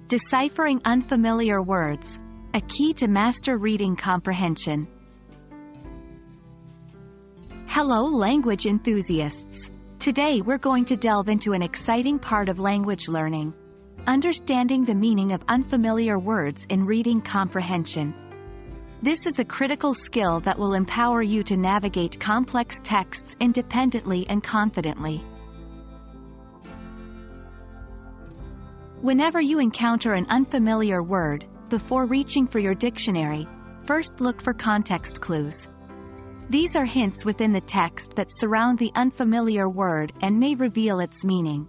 Deciphering Unfamiliar Words, a key to master reading comprehension. Hello language enthusiasts! Today we're going to delve into an exciting part of language learning: understanding the meaning of unfamiliar words in reading comprehension. This is a critical skill that will empower you to navigate complex texts independently and confidently. Whenever you encounter an unfamiliar word, before reaching for your dictionary, first look for context clues. These are hints within the text that surround the unfamiliar word and may reveal its meaning.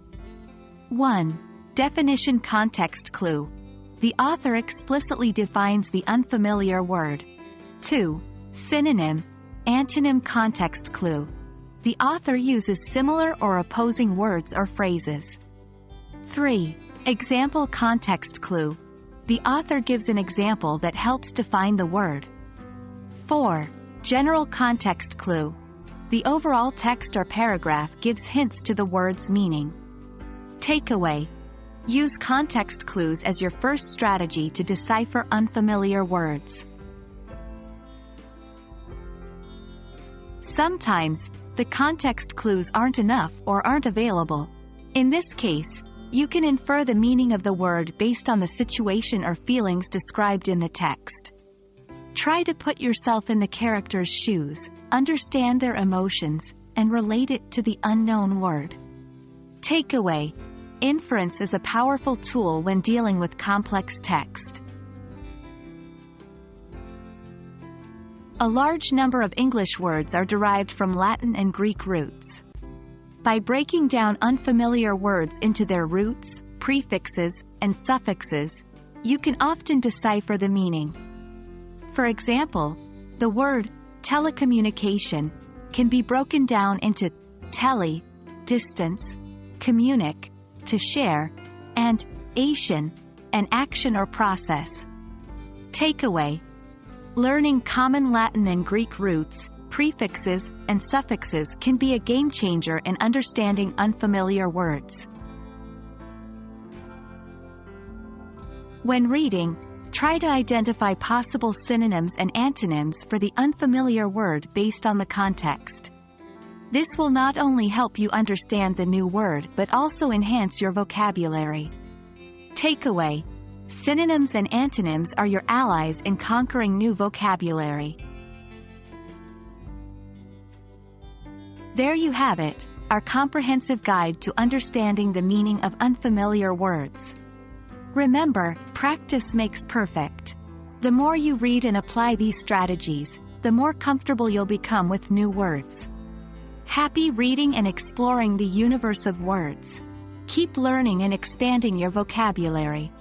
1. Definition context clue. The author explicitly defines the unfamiliar word. 2. Synonym, antonym context clue. The author uses similar or opposing words or phrases. 3. Example context clue. The author gives an example that helps define the word. 4. General context clue. The overall text or paragraph gives hints to the word's meaning. Takeaway. Use context clues as your first strategy to decipher unfamiliar words. Sometimes, the context clues aren't enough or aren't available. In this case, you can infer the meaning of the word based on the situation or feelings described in the text. Try to put yourself in the character's shoes, understand their emotions, and relate it to the unknown word. Takeaway. Inference is a powerful tool when dealing with complex text. A large number of English words are derived from Latin and Greek roots. By breaking down unfamiliar words into their roots, prefixes, and suffixes, you can often decipher the meaning. For example, the word telecommunication can be broken down into tele, distance, communic, to share, and ation, an action or process. Takeaway. Learning common Latin and Greek roots, prefixes, and suffixes can be a game-changer in understanding unfamiliar words. When reading, try to identify possible synonyms and antonyms for the unfamiliar word based on the context. This will not only help you understand the new word but also enhance your vocabulary. Takeaway. Synonyms and antonyms are your allies in conquering new vocabulary. There you have it, our comprehensive guide to understanding the meaning of unfamiliar words. Remember, practice makes perfect. The more you read and apply these strategies, the more comfortable you'll become with new words. Happy reading and exploring the universe of words. Keep learning and expanding your vocabulary.